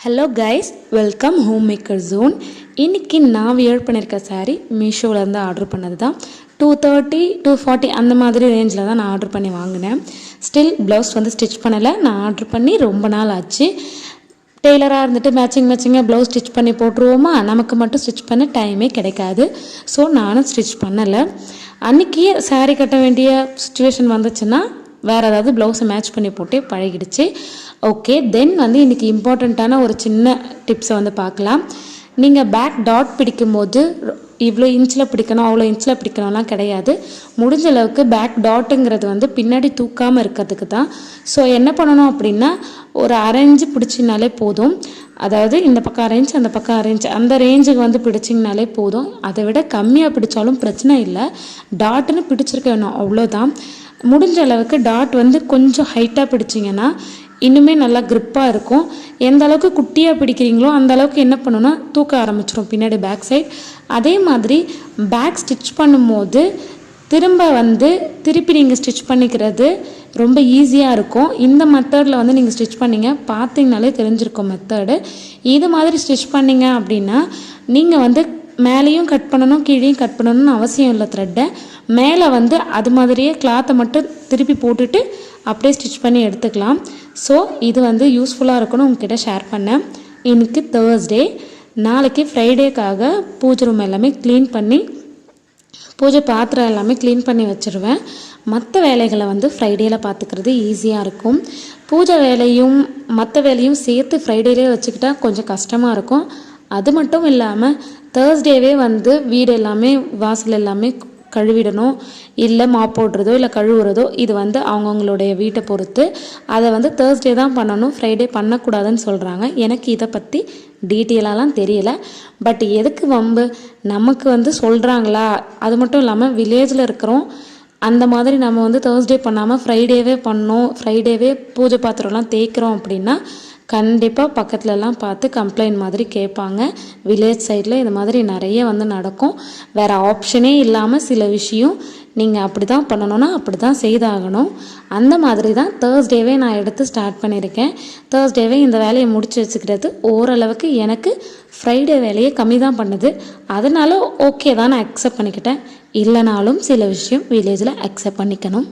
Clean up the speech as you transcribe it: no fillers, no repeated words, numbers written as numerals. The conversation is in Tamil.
Hello guys, welcome home maker zone. இன்றைக்கி நான் வியர் பண்ணியிருக்க சாரீ மீஷோவிலேருந்து ஆர்டர் பண்ணது தான். 230 240 அந்த மாதிரி ரேஞ்சில் தான் நான் ஆர்டர் பண்ணி வாங்கினேன். ஸ்டில் ப்ளவுஸ் வந்து ஸ்டிச் பண்ணலை. நான் ஆர்டர் பண்ணி ரொம்ப நாள் ஆச்சு. டெய்லராக இருந்துட்டு மேட்சிங்காக ப்ளவுஸ் ஸ்டிச் பண்ணி போட்டுருவோமா, நமக்கு மட்டும் ஸ்டிச் பண்ண டைமே கிடைக்காது. ஸோ நானும் ஸ்டிச் பண்ணலை. அன்றைக்கி சாரீ கட்ட வேண்டிய சுச்சுவேஷன் வந்துச்சுன்னா வேறு ஏதாவது ப்ளவுஸை மேட்ச் பண்ணி போட்டு பழகிடுச்சு. ஓகே, தென் வந்து இன்றைக்கி இம்பார்ட்டண்ட்டான ஒரு சின்ன டிப்ஸை வந்து பார்க்கலாம். நீங்கள் பேக் டாட் பிடிக்கும்போது இவ்வளோ இன்ச்சில் பிடிக்கணும் அவ்வளோ இன்ச்சில் பிடிக்கணும்லாம் கிடையாது. முடிஞ்ச அளவுக்கு பேக் டாட்டுங்கிறது வந்து பின்னாடி தூக்காமல் இருக்கிறதுக்கு தான். ஸோ என்ன பண்ணணும் அப்படின்னா, ஒரு அரைஞ்சு பிடிச்சிங்கனாலே போதும். அதாவது இந்த பக்கம் அரேஞ்ச் அந்த பக்கம் அரேஞ்ச் அந்த ரேஞ்சுக்கு வந்து பிடிச்சிங்கனாலே போதும். அதை விட கம்மியாக பிடிச்சாலும் பிரச்சனை இல்லை. டாட்டுன்னு பிடிச்சிருக்க வேணும், அவ்வளோதான். முடிஞ்ச அளவுக்கு டாட் வந்து கொஞ்சம் ஹைட்டாக பிடிச்சிங்கன்னா இன்னுமே நல்லா க்ரிப்பாக இருக்கும். எந்த அளவுக்கு குட்டியாக பிடிக்கிறீங்களோ அந்த அளவுக்கு என்ன பண்ணணும்னா தூக்க ஆரம்பிச்சிடும் பின்னாடி பேக் சைட். அதே மாதிரி பேக் ஸ்டிச் பண்ணும்போது திருப்பி நீங்கள் ஸ்டிச் பண்ணிக்கிறது ரொம்ப ஈஸியாக இருக்கும். இந்த மெத்தடில் வந்து நீங்கள் ஸ்டிச் பண்ணிங்க பார்த்தீங்கனாலே தெரிஞ்சிருக்கும் மெத்தடு. இது மாதிரி ஸ்டிச் பண்ணிங்க அப்படின்னா நீங்கள் வந்து மேலேயும் கட் பண்ணணும் கீழேயும் கட் பண்ணணும்னு அவசியம் இல்லை. த்ரெட்டை மேலே வந்து அது மாதிரியே கிளாத்தை மட்டும் திருப்பி போட்டுட்டு அப்படியே ஸ்டிச் பண்ணி எடுத்துக்கலாம். ஸோ இது வந்து யூஸ்ஃபுல்லாக இருக்குன்னு உங்ககிட்ட ஷேர் பண்ணேன். இன்றைக்கி தேர்ஸ்டே, நாளைக்கு ஃப்ரைடேக்காக பூஜை ரூம் எல்லாமே க்ளீன் பண்ணி பூஜை பாத்திரம் எல்லாமே க்ளீன் பண்ணி வச்சுருவேன். மற்ற வேலைகளை வந்து ஃப்ரைடேயில் பார்த்துக்கிறது ஈஸியாக இருக்கும். பூஜை வேலையும் மற்ற வேலையும் சேர்த்து ஃப்ரைடேலே வச்சுக்கிட்டால் கொஞ்சம் கஷ்டமாக இருக்கும். அது மட்டும் இல்லாமல் தேர்ஸ்டேவே வந்து வீடு எல்லாமே வாசல் எல்லாமே கழுவிடணும். இல்லை மாப் போடுறதோ இல்லை கழுவுறதோ இது வந்து அவங்கவுங்களுடைய வீட்டை பொறுத்து. அதை வந்து தேர்ஸ்டே தான் பண்ணணும், ஃப்ரைடே பண்ணக்கூடாதுன்னு சொல்கிறாங்க. எனக்கு இதை பற்றி டீட்டெயிலாலாம் தெரியல. பட் எதுக்கு வம்பு, நமக்கு வந்து சொல்கிறாங்களா. அது மட்டும் இல்லாமல் வில்லேஜில் இருக்கிறோம், அந்த மாதிரி நம்ம வந்து தேர்ஸ்டே பண்ணாமல் ஃப்ரைடேவே பண்ணோம், ஃப்ரைடேவே பூஜை பாத்திரம்லாம் தேய்க்கிறோம் அப்படின்னா கண்டிப்பாக பக்கத்துலலாம் பார்த்து கம்ப்ளைண்ட் மாதிரி கேட்பாங்க. வில்லேஜ் சைடில் இது மாதிரி நிறைய வந்து நடக்கும். வேறு ஆப்ஷனே இல்லாமல் சில விஷயம் நீங்கள் அப்படி தான் பண்ணணுன்னா அப்படி தான் செய்தாகணும். அந்த மாதிரி தான் தேர்ஸ்டேவே நான் எடுத்து ஸ்டார்ட் பண்ணியிருக்கேன். தேர்ஸ்டேவே இந்த வேலையை முடிச்சு வச்சுக்கிறது ஓரளவுக்கு எனக்கு ஃப்ரைடே வேலையை கம்மி தான் பண்ணுது. அதனால ஓகே தான் நான் அக்செப்ட் பண்ணிக்கிட்டேன். இல்லைனாலும் சில விஷயம் வில்லேஜில் அக்செப்ட் பண்ணிக்கணும்.